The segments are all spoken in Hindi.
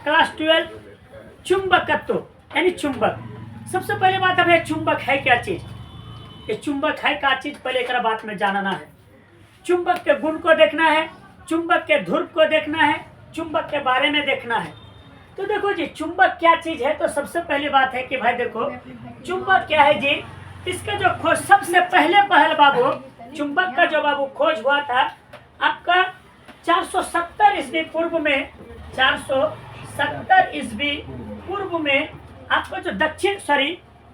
क्लास 12 चुंबकत्व यानी चुंबक। सबसे पहले बात है चुंबक है क्या चीज, ये चुंबक है क्या चीज, पहले एक बात में जानना है। चुंबक के गुण को देखना है, चुंबक के ध्रुव को देखना है, चुंबक के बारे में देखना है। तो देखो जी चुंबक क्या चीज है, तो सबसे पहली बात है कि भाई देखो चुंबक क्या है जी, इसका जो खोज सबसे पहले बाबू चुंबक का जो बाबू खोज हुआ था आपका 470 ईस्वी पूर्व में, 470 ईस्वी पूर्व में आपका जो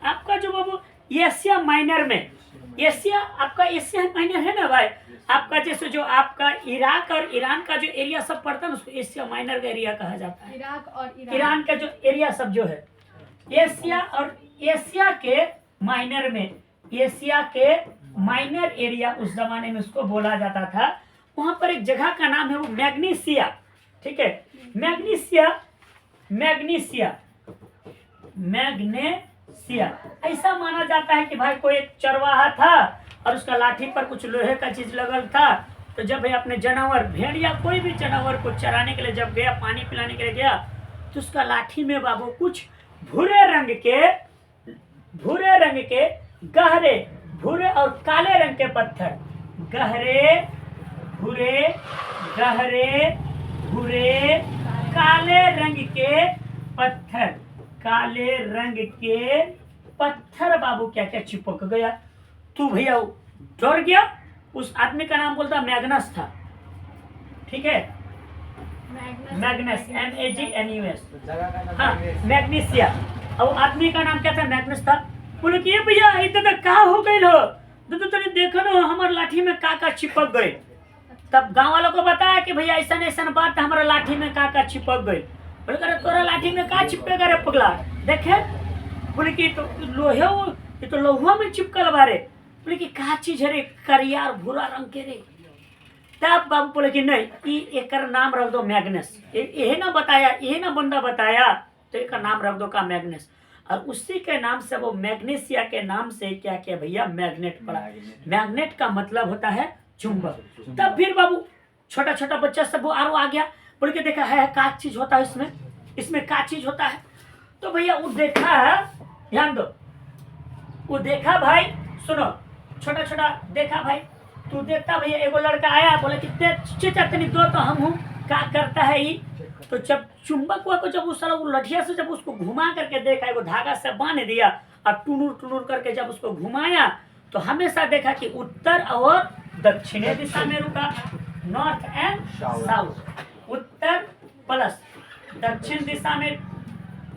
आपका जो बाबू एशिया माइनर में, एशिया आपका एशिया माइनर है ना भाई, आपका जैसे जो आपका इराक और ईरान का जो एरिया सब पड़ता है उसको एशिया माइनर का एरिया कहा जाता है। इराक और ईरान का जो एरिया सब जो है एशिया, और एशिया के माइनर में, एशिया के माइनर एरिया उस जमाने में उसको बोला जाता था। वहां पर एक जगह का नाम है वो मैग्नीसिया, ठीक है, मैग्नीसिया ऐसा माना जाता है कि भाई कोई एक चरवाहा था और उसका लाठी पर कुछ लोहे का चीज लगल था, तो जब भाई अपने जानवर भेड़ या कोई भी जानवर को चराने के लिए जब गया, पानी पिलाने के लिए गया, तो उसका लाठी में बाबू कुछ भूरे रंग के गहरे भूरे और काले रंग के पत्थर, भूरे काले रंग के पत्थर बाबू क्या क्या चिपक गया। तू भैया डर गया। उस आदमी का नाम बोलता मैग्नस था, ठीक है, मैग्नस MAGNUS, हाँ मैग्नीसिया। और आदमी का नाम क्या था, मैग्नस था। बोले कि ये भैया इधर कहाँ हो गए हो, तो तूने देखो ना हमारे लाठी में का चिपक गए। तब गांव वालों को बताया कि भैया ऐसा बात हमारा लाठी में का चिपक गई। बोले करे तोरा लाठी में का चिपकेगा रे पगला, देखे। बोले कि तो लोहे, ये तो लोहा में चिपकल बारे। बोले कि का चीज है रे, करिया और भूरा रंग के रे। तब बाबू बोले कि नहीं एक नाम रख दो मैग्नस, यही ना बताया, यही ना बंदा बताया, तो एक नाम रख दो का मैग्नस। और उसी के नाम से वो मैग्नीसिया के नाम से क्या किया भैया, मैग्नेट पड़ा। मैग्नेट का मतलब होता है चुंबक। तब फिर बाबू छोटा छोटा बच्चा सब वो आरो आ गया, बोल के देखा है का चीज होता है इसमें का चीज होता है। तो भैया वो देखा है, ध्यान दो, वो देखा भाई, सुनो, छोटा छोटा देखा भाई, तू देखता भैया एगो लड़का आया, बोले कि तनी दो तो हम हूँ क्या करता है ये। तो जब चुंबक को जब उस लठिया से जब उसको घुमा करके देखा, एगो धागा से बांध दिया और टुनुर करके जब उसको घुमाया, तो हमेशा देखा कि उत्तर और दक्षिणी दिशा में रुका, north and south, Uttar plus दक्षिण दिशा में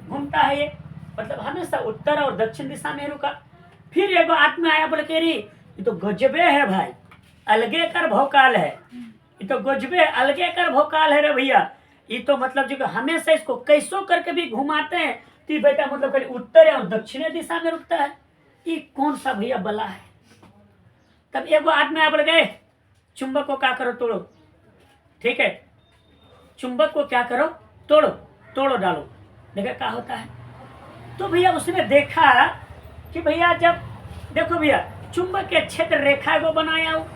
घूमता है ये, मतलब हमेशा उत्तर और दक्षिण दिशा में रुका। फिर एगो आदमी आया, बोले कि ये तो गजबे है भाई, अलगे कर भौकाल है, ये तो गजबे अलगे कर भौकाल है रे भैया। ये तो मतलब जो हमेशा इसको कैसो करके भी घुमाते हैं तो बेटा मतलब खाली उत्तर और दक्षिणी दिशा में रुकता है, ये कौन सा भैया बला है। तब एगो आदमी आया, बोले गए चुंबक को क्या करो, तोड़ो, ठीक है, चुंबक को क्या करो, तोड़ो डालो, देखा क्या होता है। तो भैया उसने देखा कि भैया जब देखो भैया चुंबक के क्षेत्र रेखा को बनाया हो,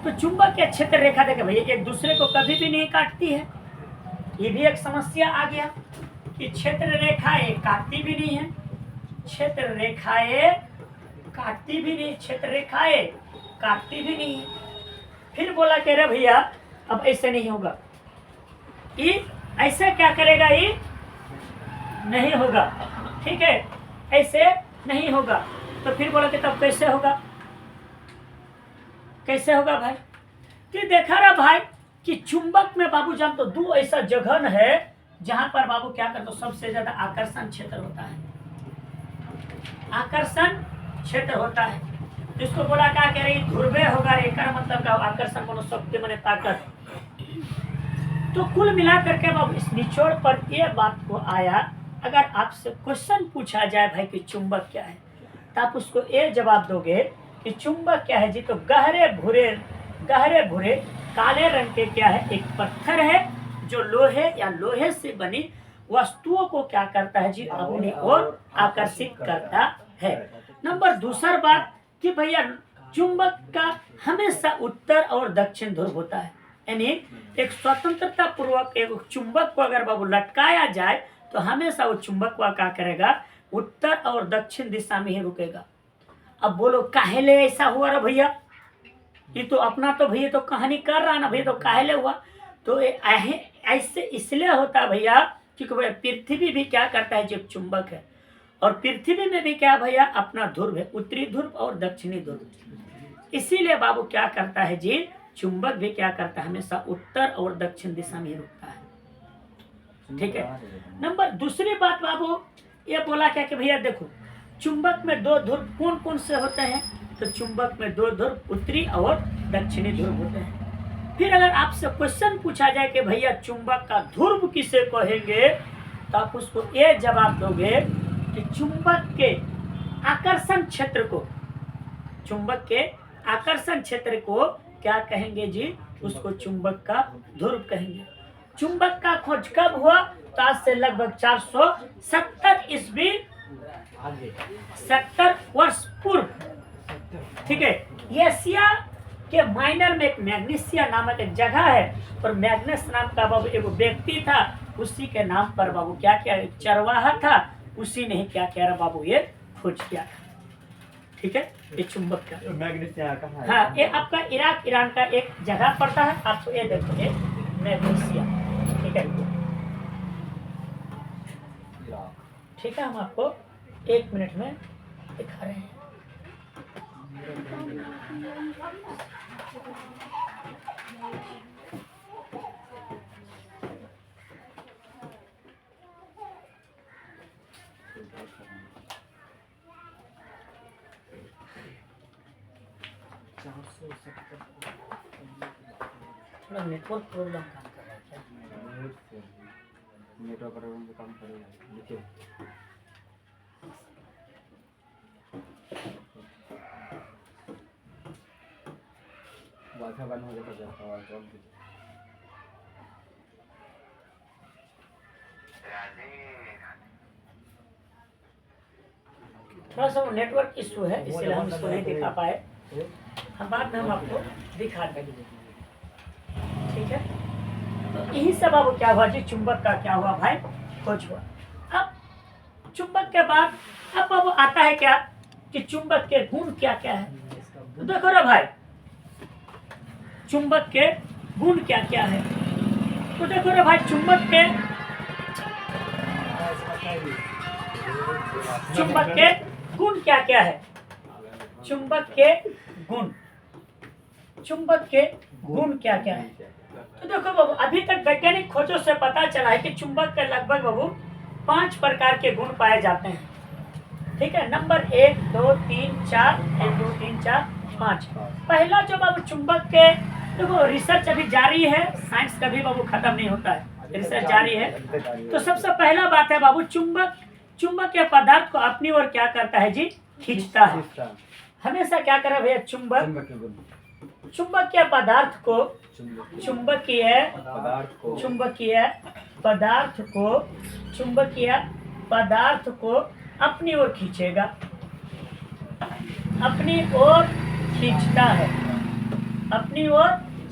तो चुंबक के क्षेत्र रेखा देखे भैया एक दूसरे को कभी भी नहीं काटती है। ये भी एक समस्या आ गया कि क्षेत्र रेखाएं काटती भी नहीं है, क्षेत्र रेखाएं काटती भी नहीं, क्षेत्र रेखाएं काटती भी नहीं है। फिर बोला कह रहे भैया अब ऐसे नहीं होगा, ये ऐसे क्या करेगा, ये नहीं होगा, ठीक है, ऐसे नहीं होगा। तो फिर बोला कि तब कैसे होगा भाई। तो देखा रहा भाई कि चुंबक में बाबू जान तो दो ऐसा जगह है जहां पर बाबू क्या करते, सबसे ज्यादा आकर्षण क्षेत्र होता है, आकर्षण क्षेत्र होता है, जिसको बोला क्या कह रही ध्रुवे होगा, एक मतलब का आकर्षण मनो शक्ति मने ताकत। तो कुल मिला करके बाबू इस निचोड़ पर यह बात को आया, अगर आपसे क्वेश्चन पूछा जाए भाई कि चुंबक क्या है, तो आप उसको ये जवाब दोगे कि चुंबक क्या है जी, तो गहरे भूरे काले रंग के क्या है, एक पत्थर है जो लोहे से बनी वस्तुओं को क्या करता है जी, अपनी ओर आकर्षित करता है। नंबर दूसरा बात कि भैया चुंबक का हमेशा उत्तर और दक्षिण ध्रुव होता है, यानी एक स्वतंत्रता पूर्वक एक चुंबक को अगर बाबू लटकाया जाए तो हमेशा वो चुंबक को क्या करेगा, उत्तर और दक्षिण दिशा में ही रुकेगा। अब बोलो काहेले ऐसा हुआ रे भैया, ये तो अपना तो भैया तो कहानी कर रहा ना भैया, तो काहेले हुआ, तो ऐसे इसलिए होता है भैया क्योंकि भैया पृथ्वी भी क्या करता है, जो चुंबक है, और पृथ्वी में भी क्या भैया अपना ध्रुव है, उत्तरी ध्रुव और दक्षिणी ध्रुव। इसीलिए बाबू क्या करता है जी, चुंबक भी क्या करता है, हमेशा उत्तर और दक्षिण दिशा में रुकता है। ठीक है। नंबर दूसरी बात बाबू ये बोला क्या कि भैया देखो चुंबक में दो ध्रुव कौन कौन से होते हैं, तो चुंबक में दो ध्रुव उत्तरी और दक्षिणी ध्रुव होते हैं। फिर अगर आपसे क्वेश्चन पूछा जाए कि भैया चुंबक का ध्रुव किसे कहेंगे, तो आप उसको ये जवाब दोगे कि चुंबक के आकर्षण क्षेत्र को, चुंबक के आकर्षण क्षेत्र को क्या कहेंगे जी, उसको चुंबक का ध्रुव कहेंगे। चुंबक का खोज कब हुआ, तो आज से लगभग 470 ईस्वी 70 वर्ष पूर्व। ठीक है। एशिया के माइनर में एक मैग्नीसिया नामक एक जगह है, और मैग्नस नाम का बाबू एक व्यक्ति था, उसी के नाम पर बाबू क्या किया, चरवाहा था, उसी ने ही क्या किया बाबू ये खोज किया था। ठीक है। ये चुंबक का मैग्नीसिया कहाँ है? हाँ, ये आपका इराक ईरान का एक जगह पड़ता है, आपको ये देखो ये मैग्नीसिया। ठीक है। ठीक है, हम आपको 1 मिनट में दिखा रहे हैं। थोड़ा नेटवर्क प्रॉब्लम काम कर रहा है क्या? नेटवर्क प्रॉब्लम तो काम करेगा। देखिए वाईफाई बंद हो जाता है। थोड़ा सा नेटवर्क इशू है, इसलिए हम इसको नहीं दिखा पाए, हम बाद में हम आपको दिखा देंगे। ठीक है। तो यही सब अब क्या हुआ जी, चुंबक का क्या हुआ भाई, खोज हुआ। अब चुंबक के बाद अब आता है क्या कि चुंबक के गुण क्या क्या है, तो देखो रे भाई चुंबक के गुण क्या क्या है, तो देखो रे भाई चुंबक के गुण क्या क्या है, चुंबक के गुण, चुंबक के गुण क्या क्या है। तो देखो बाबू अभी तक वैज्ञानिक खोजों से पता चला है कि चुंबक के लगभग बाबू 5 प्रकार के गुण पाए जाते हैं। ठीक है। नंबर 1 2 3 4, 1 2 3 4 5। पहला जो बाबू चुंबक के, देखो रिसर्च अभी जारी है, साइंस कभी बाबू खत्म नहीं होता है, रिसर्च जारी है। तो सबसे पहला बात है बाबू चुंबक के पदार्थ को अपनी ओर क्या करता है जी, खींचता है। हमेशा क्या करे भैया, चुंबकीय पदार्थ को चुंबकीय पदार्थ को अपनी ओर खींचेगा, अपनी ओर खींचता है, अपनी ओर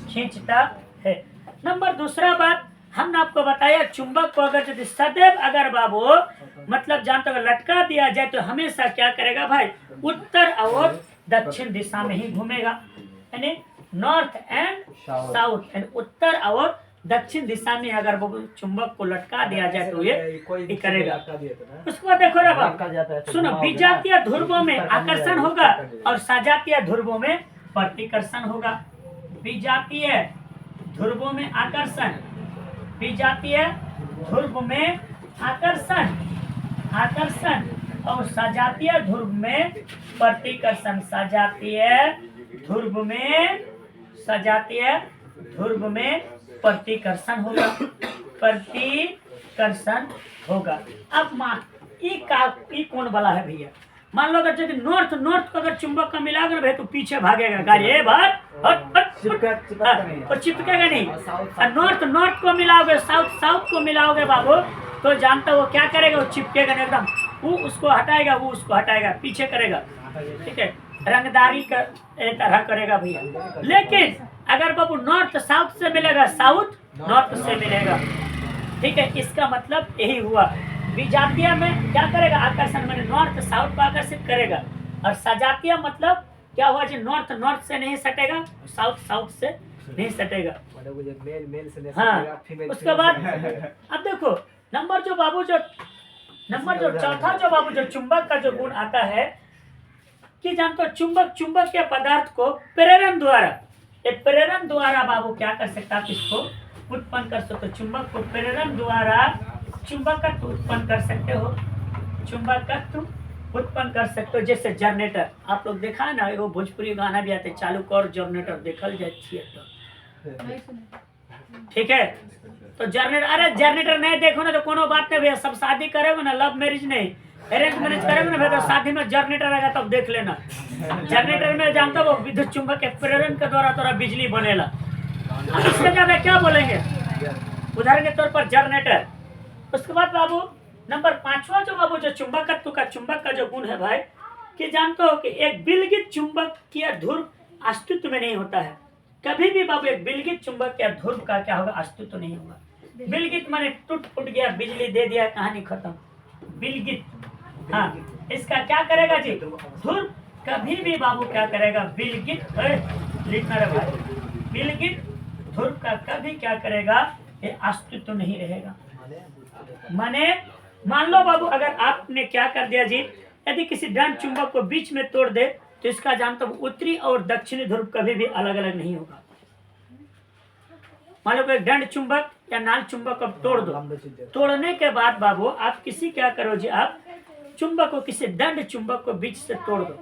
खींचता है। नंबर दूसरा बात हमने आपको बताया, चुंबक को अगर यदि सदैव अगर बाबू मतलब जानते हो लटका दिया जाए तो हमेशा क्या करेगा भाई, उत्तर और दक्षिण दिशा में ही घूमेगा, यानी नॉर्थ एंड साउथ, यानी उत्तर और दक्षिण दिशा में अगर वो चुंबक को लटका दिया जाए तो ये करेगा। उसके बाद देखो रे सुनो, विजातीय ध्रुवों में आकर्षण होगा और सजातीय ध्रुवों में प्रतिकर्षण होगा। विजातीय ध्रुवों में आकर्षण, विजातीय ध्रुव में आकर्षण और सजातीय ध्रुव में प्रतिकर्षण, सजातीय ध्रुव में प्रतिकर्षण होगा। अब ये कौन वाला है भैया, मान लो अगर यदि नॉर्थ को अगर चुंबक का मिला अगर तो पीछे भागेगा गाड़ी, और चिपकेगा नहीं। और नॉर्थ को मिलाओगे, साउथ को मिलाओगे बाबू, तो जानता वो क्या करेगा, वो चिपकेगा नहीं एकदम, वो उसको हटाएगा, वो उसको हटाएगा, पीछे करेगा। ठीक है। रंगदारी का तरह करेगा भैया। लेकिन अगर बाबू नॉर्थ साउथ से मिलेगा, साउथ नॉर्थ से मिलेगा। ठीक है, इसका मतलब यही हुआ। विजातीय में क्या करेगा, आकर्षण में नॉर्थ साउथ को आकर्षित करेगा, और सजातीय मतलब क्या हुआ जी, नॉर्थ नॉर्थ से नहीं सटेगा, साउथ साउथ से नहीं सटेगा। मेल मेल से नहीं हाँ, सटेगा, फीमेल उसके बाद अब देखो नंबर जो चौथा जो बाबू जो चुंबक का जो गुण आता है कि जानते हो, चुंबक के पदार्थ को प्रेरण द्वारा, प्रेरण द्वारा बाबू क्या कर सकता है, आप इसको उत्पन्न कर सकते हो। चुंबक को प्रेरण द्वारा चुंबकत्व उत्पन्न कर सकते हो, चुंबकत्व उत्पन्न कर सकते हो। जैसे जनरेटर, आप लोग देखा है ना, एगो भोजपुरी गाना भी आते, चालू कर जनरेटर देखल जाए थिएटर। ठीक है, तो जनरेटर, अरे जनरेटर नहीं देखो ना तो कोनो बात नहीं भैया, सब शादी करेगा ना, लव मैरिज नहीं, अरेंज मैरिज करेगा ना भैया, तो शादी में जनरेटर आएगा तब देख लेना। जनरेटर में जानता हो विद्युत चुंबक के प्रेरण के द्वारा तोरा बिजली बनेला। इससे ज्यादा क्या बोलेंगे, उदाहरण के तौर पर जनरेटर। उसके बाद बाबू नंबर 5वां जो बाबू जो चुंबकत्व का, चुंबक का जो गुण है भाई, कि जानते हो कि एक बिलगित चुंबक की ध्रुव अस्तित्व में नहीं होता है। कभी भी बाबू एक बिलगित चुंबक या ध्रुव का क्या होगा, अस्तित्व नहीं होगा। बिलगित माने टूट फूट गया, बिजली दे दिया, कहानी खत्म। बिलगित, हाँ, इसका क्या करेगा जी, ध्रुव कभी भी बाबू क्या करेगा, बिलगित लिखना रे भाई, बिलगित ध्रुव का कभी क्या करेगा, ये अस्तित्व नहीं रहेगा। माने मान लो बाबू, अगर आपने क्या कर दिया जी, यदि किसी दंड चुंबक को बीच में तोड़ दे तो इसका जानता हूं उत्तरी और दक्षिणी ध्रुव कभी भी अलग अलग नहीं होगा। मान लो कोई दंड चुंबक या नाल चुंबक को तोड़ दो, तोड़ने के बाद बाबू आप किसी क्या करो जी, आप चुंबक को किसी दंड चुंबक को बीच से तोड़ दो।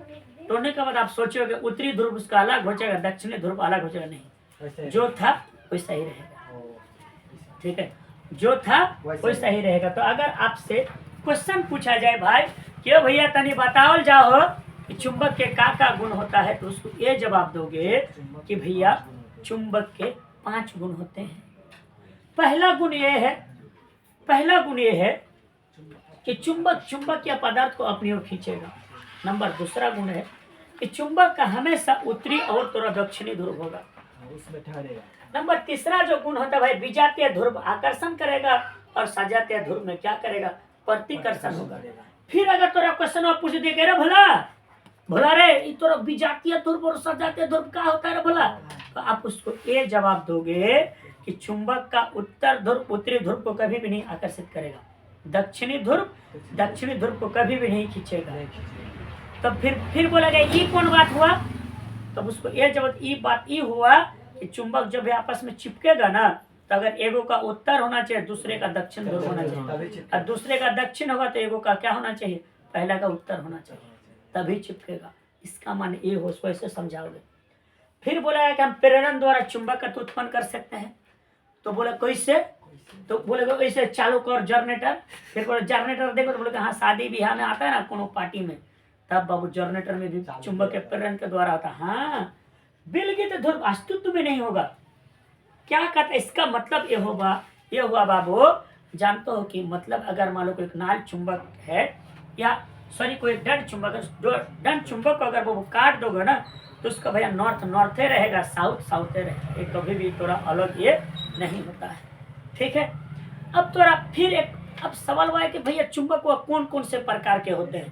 तोड़ने के बाद आप सोचोगे उत्तरी ध्रुव उसका अलग हो जाएगा, दक्षिणी ध्रुव अलग हो जाएगा, नहीं, जो था वैसा ही रहेगा। ठीक है, जो था वैसा ही रहेगा। तो अगर आपसे क्वेश्चन पूछा जाए भाई, क्यों भैया तनी बताओ जाओ कि चुंबक के का गुण होता है, तो उसको ये जवाब दोगे कि भैया चुंबक के 5 गुण होते हैं। पहला गुण ये है कि चुंबक या पदार्थ को अपनी ओर खींचेगा। नंबर दूसरा गुण है कि चुंबक का हमेशा उत्तरी और थोड़ा दक्षिणी ध्रुव होगा, उसमें ठहरेगा। नंबर तीसरा जो गुण होता है भाई, विजातीय ध्रुव आकर्षण करेगा और सजातीय ध्रुव में क्या करेगा, प्रतिकर्षण होगा। फिर अगर तोरा क्वेश्चन पूछ दे रे भला रे तोरा विजातीय ध्रुव और सजातीय ध्रुव क्या होता है रे भला, तो आप उसको ये जवाब दोगे कि चुंबक का उत्तर ध्रुव उत्तरी ध्रुव को कभी भी नहीं आकर्षित करेगा, दक्षिणी ध्रुव को कभी भी नहीं खींचेगा। तो फिर बोलेगा ये कौन बात हुआ, तब उसको ये जवाब ये बात ये हुआ कि चुंबक जब आपस में चिपकेगा ना, तो अगर एगो का उत्तर होना चाहिए, दूसरे का दक्षिण ध्रुव होना चाहिए, और दूसरे का दक्षिण होगा तो एगो का क्या होना चाहिए, पहला का उत्तर होना चाहिए, तभी चिपकेगा। इसका मान ये हो, वैसे समझाओगे। फिर बोला कि हम प्रेरण द्वारा चुंबक का उत्पन्न कर सकते हैं, तो बोले कैसे, तो बोले ऐसे चालू कर जनरेटर। फिर बोले जनरेटर देखो, तो बोले हाँ शादी ब्याह में आता है ना कोनो पार्टी में, तब बाबू जनरेटर में भी चुंबक के प्रेरण के द्वारा आता है। हाँ, बिलगित ध्रुव अस्तित्व में नहीं होगा। क्या कहता है, इसका मतलब ये हुआ बाबू, जानते हो कि मतलब अगर मान लो कोई नाल चुंबक है या सॉरी कोई दंड चुंबक है, दंड चुंबक को अगर वो काट दोगे ना, तो उसका भैया नॉर्थ रहेगा, साउथ रहेगा, ये कभी भी थोड़ा अलग ये नहीं होता है। ठीक है, अब थोड़ा फिर अब सवाल हुआ है कि भैया चुंबक वो कौन कौन से प्रकार के होते हैं।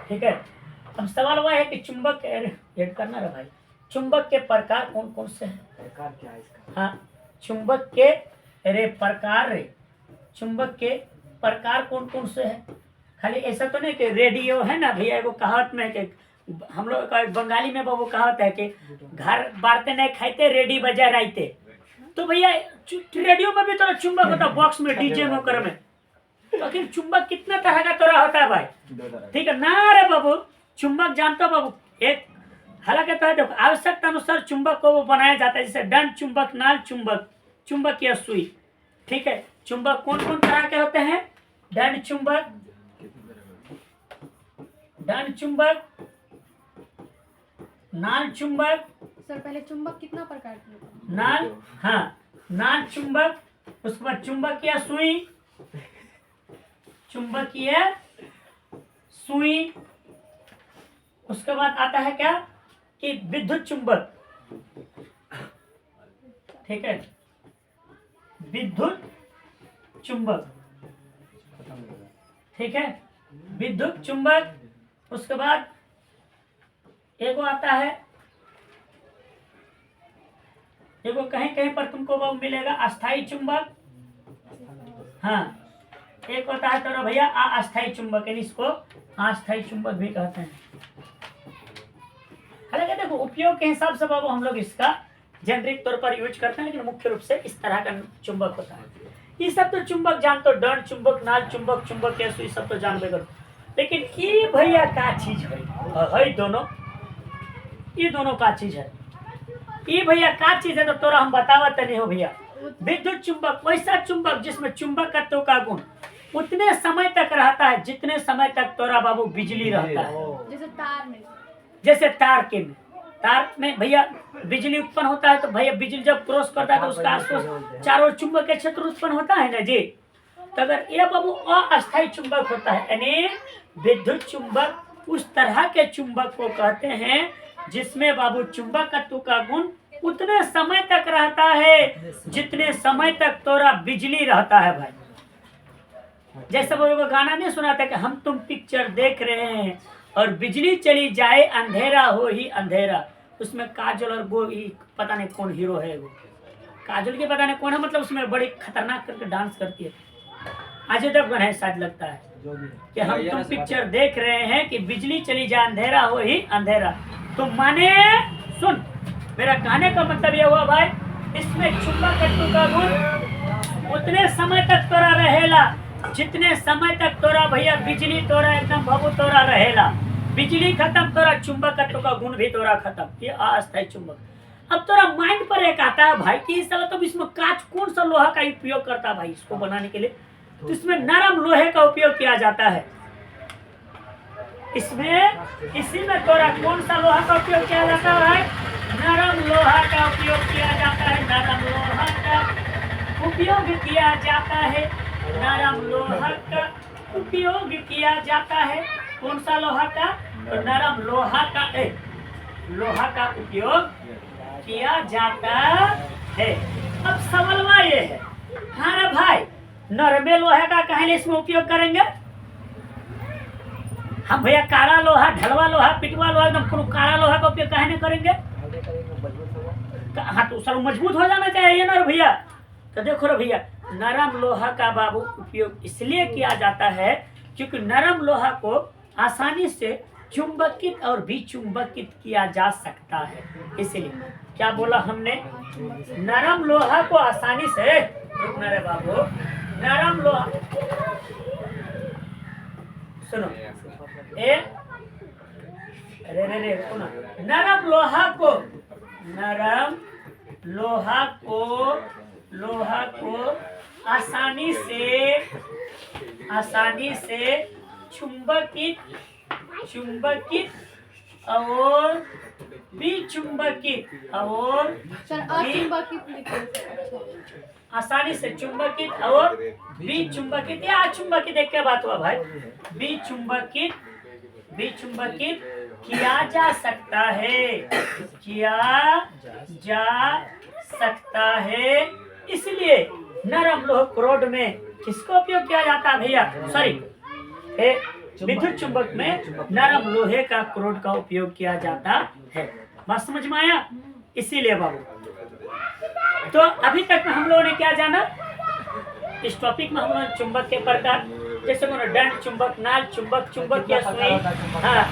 ठीक है, अब सवाल हुआ है कि चुंबक ऐड करना है भाई, चुंबक के प्रकार कौन कौन से हैं, प्रकार क्या है इसका? हाँ, चुंबक के चुंबक के प्रकार कौन कौन से हैं। खाली ऐसा तो नहीं कि रेडियो है ना भैया, एगो कहावत में कि हम लोग का बंगाली में वो कहावत है कि घर बारते नहीं खाते रेडी बजा रहते, तो भैया रेडियो में भी तो चुंबक होता है, बॉक्स में डीजे में कर में, तो आखिर चुंबक कितना तरह का तोरा होता है भाई। ठीक है ना रे बाबू, चुंबक जानते हो बाबू, एक हालांकि तो देखो आवश्यकता अनुसार चुंबक को वो बनाया जाता है, जैसे दंड चुंबक, नाल चुंबक, चुंबक या सुई। ठीक है, चुंबक कौन कौन तरह के होते हैं, दंड चुंबक, नाल चुंबक। सर पहले चुंबक कितना प्रकार के होते हैं? नाल, हाँ, नाल चुंबक, उसके बाद चुंबकीय सुई, उसके बाद आता है क्या कि विद्युत चुंबक, ठीक है, विद्युत चुंबक, खत्म हो गया। ठीक है, विद्युत चुंबक। उसके बाद एगो आता है, एगो कहीं कहीं पर तुमको वो मिलेगा अस्थाई चुंबक। हाँ, एक होता है तो भैया अस्थाई चुंबक, यानी इसको अस्थाई चुंबक भी कहते हैं। हालांकि देखो उपयोग के हिसाब से बाबू हम लोग इसका जेनरिक तौर पर यूज करते हैं, लेकिन मुख्य रूप से इस तरह का चुंबक होता है। ये सब तो चुंबक जानते हो, दंड चुंबक, नाल चुंबक, चुंबक या सुई, सब तो जानबे करो। लेकिन ये भैया का चीज है दोनों, ये दोनों का चीज है। ये भैया का चीज है तो तोरा हम बतावत नहीं हो भैया। विद्युत चुंबक वैसा चुंबक जिसमें चुंबकत्व का गुण उतने समय तक रहता है जितने समय तक तोरा बाबू बिजली रहता है। जैसे तार में, जैसे तार में भैया बिजली उत्पन्न होता है, तो भैया बिजली जब क्रॉस करता है तो उसका आसपास चारों चुंबक के क्षेत्र उत्पन्न होता है ना जी। तो अगर ये बाबू अस्थायी चुंबक होता है, यानी विद्युत चुंबक उस तरह के चुंबक को कहते हैं जिसमें बाबू चुंबकत्व का गुण उतने समय तक रहता है जितने समय तक तोरा बिजली रहता है भाई। जैसे वो गाना नहीं सुना था कि हम तुम पिक्चर देख रहे हैं और बिजली चली जाए अंधेरा हो ही अंधेरा। उसमें काजल और वो पता नहीं कौन हीरो है, वो काजल के पता नहीं कौन है, मतलब उसमें बड़ी खतरनाक करके डांस करती है। अजय देवगन है शायद, लगता है कि हम तुम पिक्चर देख रहे हैं कि बिजली चली जाए अंधेरा हो ही अंधेरा। तो माने सुन, मेरा कहने का मतलब यह हुआ भाई, इसमें चुंबकत्व का गुण उतने समय तक तोरा रहेला जितने समय तक तोरा भैया बिजली तोरा एकदम बाबू तोरा रहेला। बिजली खत्म तोरा चुंबकत्व का गुण भी तोरा खत्म। ये अस्थायी चुंबक। अब तोरा माइंड पर एक आता है भाई कि इस तो इसमें कांच कौन सा लोहा का उपयोग करता है भाई इसको बनाने के लिए, तो इसमें नरम लोहे का उपयोग किया जाता है। इसमें इसी में तोरा कौन सा लोहा का उपयोग किया जाता है? नरम लोहा का उपयोग किया जाता है। नरम लोहा का उपयोग किया जाता है। नरम लोहा का उपयोग किया जाता है। कौन सा लोहा का? तो नरम लोहा का लोहा का उपयोग किया जाता है। अब सवाल ये है, हाँ रे भाई, नरमे लोहे का कहीं इसमें उपयोग करेंगे हम भैया? काला लोहा, ढलवा लोहा, पिटवा लोहा, एकदम काला लोहा का उपयोग कहीं नहीं करेंगे? हाँ, तो सर मजबूत हो जाना चाहिए ना भैया। तो देखो रे भैया, नरम लोहा का बाबू उपयोग इसलिए किया जाता है क्योंकि नरम लोहा को आसानी से चुंबकित और विचुंबकित किया जा सकता है। इसलिए क्या बोला हमने? नरम लोहा को आसानी से, रुकना रे बाबू, नरम लोहा, सुनो रे सुनो, नरम लोहा को आसानी से चुंबकित और विचुंबकित और आसानी से चुंबकित और विचुंबकित या अचुंबकित, एक क्या बात हुआ भाई? विचुंबकित किया जा सकता है। इसलिए नरम लोह क्रोड में किसका उपयोग किया जाता है भैया? सॉरी, विद्युत चुंबक में नरम लोहे का क्रोड का उपयोग किया जाता है। बात समझ में आया? इसीलिए बाबू, तो अभी तक में हम लोगों ने क्या जाना? इस टॉपिक में हम लोग चुंबक के प्रकार, जैसे दंड चुंबक, नाल चुंबक, चुंबक या सुई, हाँ,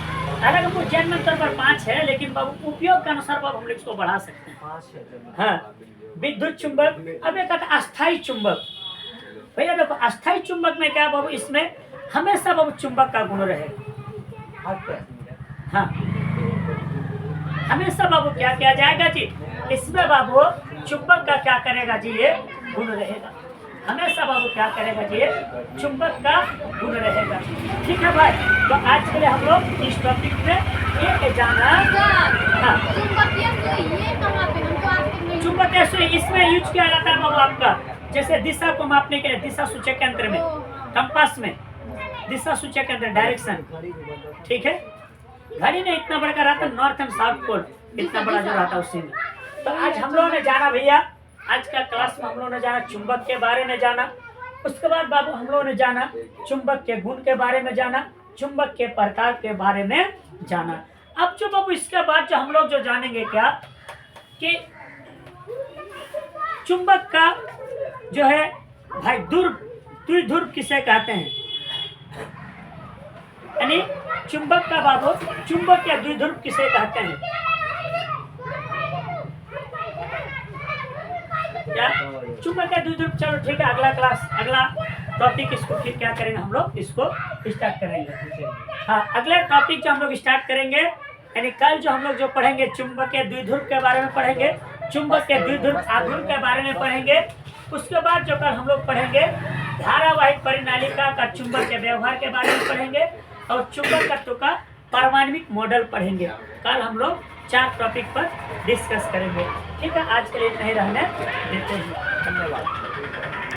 हालांकि वो जन्म स्तर पर 5 है, लेकिन बाबू उपयोग के अनुसार बाबू हम लोग इसको बढ़ा सकते हैं। हाँ, विद्युत चुंबक। अब एक आता अस्थायी चुंबक। भैया देखो, अस्थायी चुंबक में क्या बाबू, इसमें हमेशा बाबू चुंबक का गुण रहेगा। हाँ, हमेशा बाबू क्या किया जाएगा जी? इसमें बाबू चुंबक का क्या करेगा जी? ये गुण रहेगा। हमेशा बाबू क्या करेगा जी? ये चुंबक का गुण रहेगा। ठीक है भाई, तो आज के लिए हम लोग इस टॉपिक में ये जाना। हाँ, चुंबकीय सुई इसमें यूज किया जाता है बाबू आपका, जैसे दिशा को मापने के लिए, दिशा सूचक यंत्र में, कंपास में दिशा सूचक यंत्र, डायरेक्शन। ठीक है, घड़ी में इतना बड़ा का रहता है, नॉर्थ एंड साउथ पोल इतना बड़ा जो रहता है उसी में। तो आज हम लोगों ने जाना भैया, आज का क्लास में हम लोगों ने जाना चुंबक के बारे में जाना। उसके बाद बाबू हम लोगों ने जाना चुंबक के गुण के बारे में जाना, चुंबक के प्रकार के बारे में जाना। अब जो बाबू इसके बाद जो हम लोग जो जानेंगे क्या कि चुंबक का जो है भाई द्विध्रुव किसे कहते हैं, यानी चुंबक का बाबू चुंबक या द्विध्रुव किसे कहते हैं क्या? चुंबक या द्विध्रुव। चलो ठीक है, अगला क्लास अगला टॉपिक इसको फिर क्या करेंगे हम लोग इसको स्टार्ट करेंगे। हाँ, अगले टॉपिक जो हम लोग स्टार्ट करेंगे यानी कल जो हम लोग जो पढ़ेंगे चुंबक के द्विध्रुव के बारे में पढ़ेंगे, चुंबक के द्विध्रुव आघूर्ण के बारे में पढ़ेंगे। उसके बाद जो कल हम लोग पढ़ेंगे धारावाहिक परिनालिका का चुंबक के व्यवहार के बारे में पढ़ेंगे और चुंबक तत्व का पारमाणविक मॉडल पढ़ेंगे। कल हम लोग 4 टॉपिक पर डिस्कस करेंगे। ठीक है, आज के लिए नहीं रहने देते हैं। धन्यवाद।